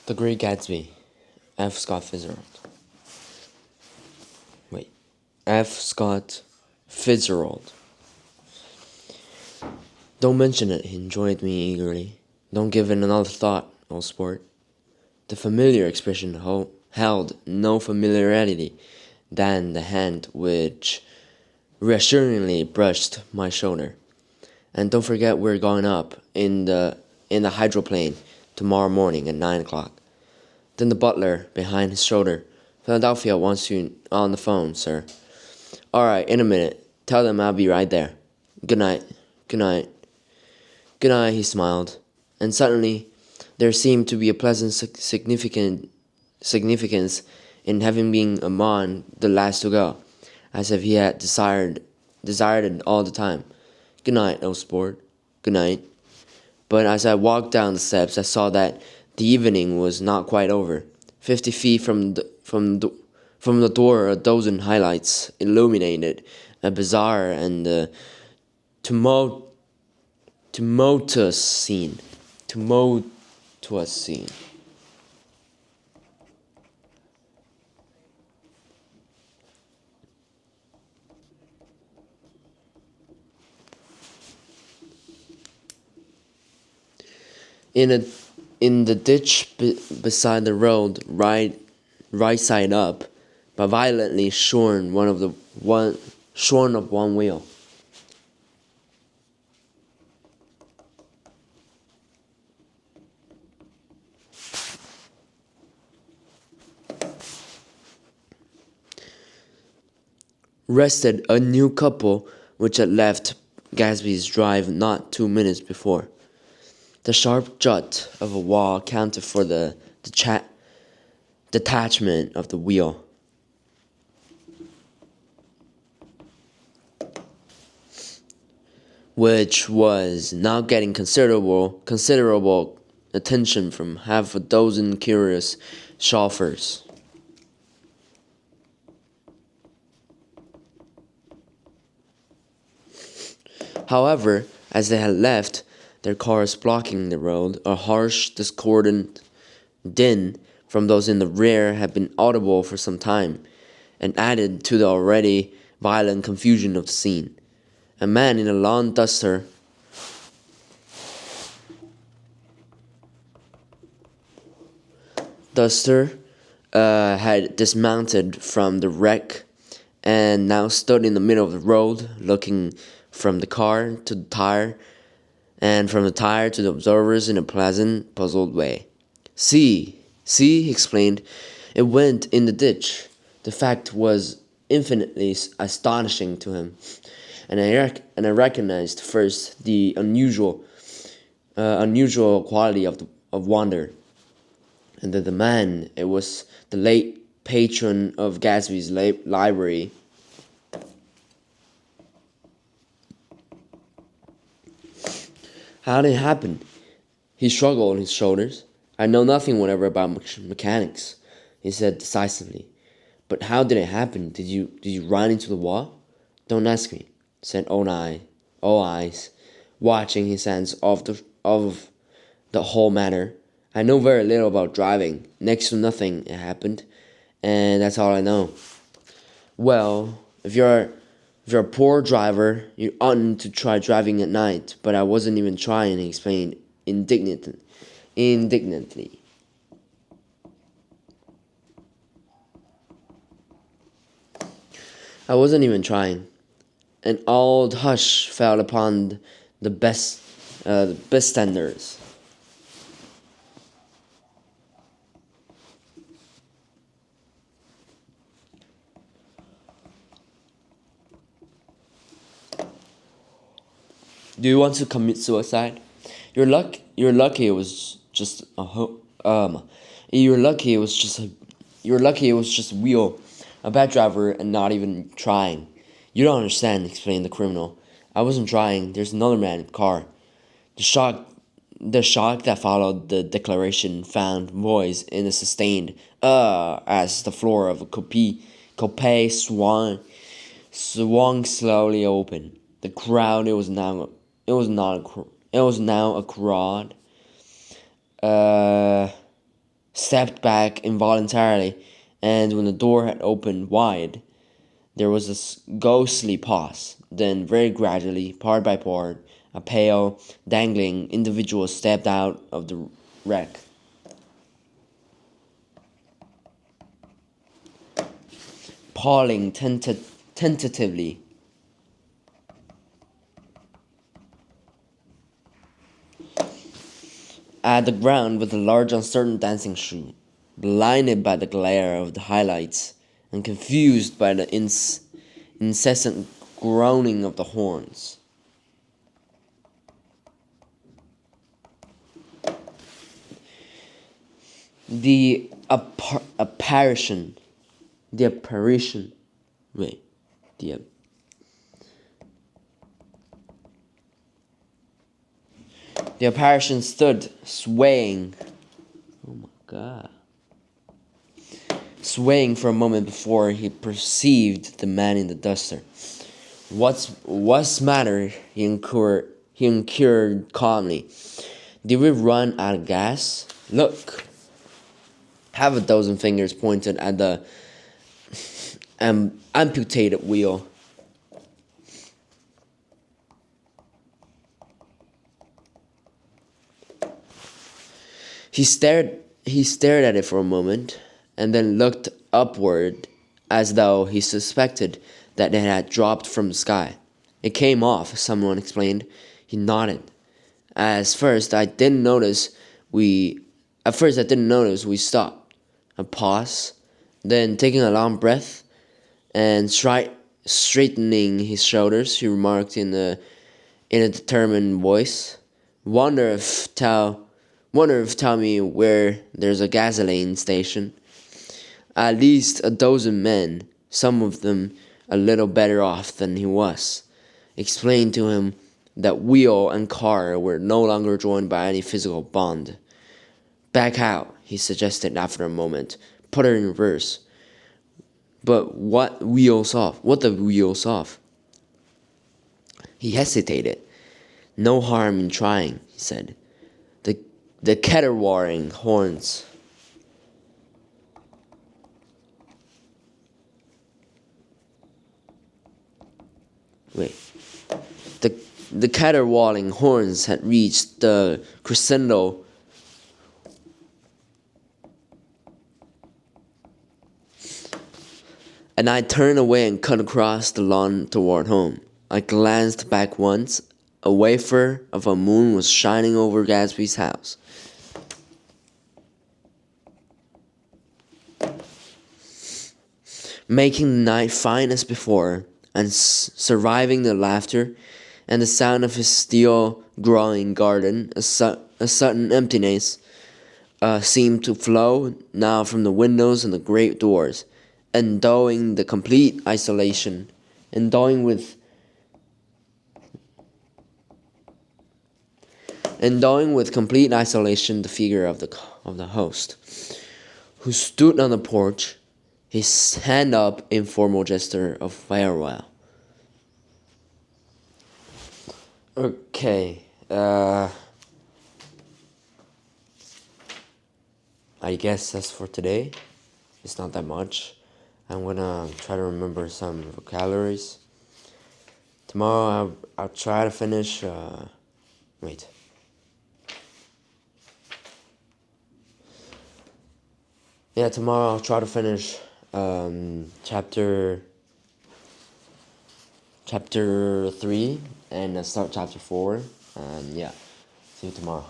The Great Gatsby, F. Scott Fitzgerald. Wait, F. Scott Fitzgerald. Don't mention it, he enjoined me eagerly. Don't give it another thought, old sport. The familiar expression held no familiarity than the hand which reassuringly brushed my shoulder. And don't forget we're going up in the hydroplane tomorrow morning at 9 o'clock. Then the butler, behind his shoulder. Philadelphia wants you on the phone, sir. All right, in a minute. Tell them I'll be right there. Good night. Good night. Good night, he smiled. And suddenly, there seemed to be a pleasant significance in having been among the last to go, as if he had desired it all the time. Good night, old sport. Good night. But as I walked down the steps, I saw that the evening was not quite over. 50 feet from the door, a dozen highlights illuminated a bizarre and tumultuous scene. In the ditch beside the road, right side up, but violently shorn of one wheel. Rested a new couple which had left Gatsby's drive not 2 minutes before. The sharp jut of a wall accounted for the detachment of the wheel. Which was now getting considerable attention from half a dozen curious chauffeurs. However, as they had left, their cars blocking the road, a harsh, discordant din from those in the rear had been audible for some time, and added to the already violent confusion of the scene. A man in a lawn duster had dismounted from the wreck and now stood in the middle of the road, looking from the car to the tire, and from the tire to the observers in a pleasant, puzzled way. See, he explained, it went in the ditch. The fact was infinitely astonishing to him, and I recognized first the unusual quality of wonder, and that the man, it was the late patron of Gatsby's library. How did it happen? He shrugged his shoulders. I know nothing whatever about mechanics, he said decisively. But how did it happen? Did you run into the wall? Don't ask me, said all eyes, watching his hands of the whole matter. I know very little about driving. Next to nothing it happened, and that's all I know. Well, if you're a poor driver, you oughtn't to try driving at night, but I wasn't even trying, he explained indignantly. I wasn't even trying. An old hush fell upon the bystanders. Do you want to commit suicide? You're lucky it was just a you're lucky it was just a wheel. A bad driver and not even trying. You don't understand, explained the criminal. I wasn't trying. There's another man in the car. The shock that followed the declaration found voice in a sustained as the floor of a coupe swung slowly open. The crowd it was now a crowd stepped back involuntarily, and when the door had opened wide, there was a ghostly pause. Then, very gradually, part by part, a pale, dangling individual stepped out of the wreck. Pawing tentatively at the ground with a large uncertain dancing shoe, blinded by the glare of the highlights and confused by the incessant groaning of the horns. The apparition, the apparition, wait, the The apparition stood, swaying. Oh my god. Swaying for a moment before he perceived the man in the duster. What's matter? He inquired calmly. Did we run out of gas? Look. Half a dozen fingers pointed at the amputated wheel. He stared at it for a moment, and then looked upward as though he suspected that it had dropped from the sky. It came off, someone explained. He nodded. At first I didn't notice we stopped. A pause, then taking a long breath and straightening his shoulders, he remarked in a determined voice, Wonder if tell me where there's a gasoline station. At least a dozen men, some of them a little better off than he was, explained to him that wheel and car were no longer joined by any physical bond. Back out, he suggested after a moment. Put it in reverse. But what wheels off? What the wheels off? He hesitated. No harm in trying, he said. The caterwauling horns. Wait. The caterwauling horns had reached the crescendo. And I turned away and cut across the lawn toward home. I glanced back once. A wafer of a moon was shining over Gatsby's house. Making the night fine as before, and surviving the laughter and the sound of his still growing garden. A sudden emptiness seemed to flow now from the windows and the great doors, endowing with complete isolation the figure of the host, who stood on the porch, his hand up in formal gesture of farewell. Okay, I guess that's for today. It's not that much. I'm gonna try to remember some vocabularies. Tomorrow I'll try to finish, wait. Yeah, tomorrow I'll try to finish chapter 3 and start chapter 4. And yeah, see you tomorrow.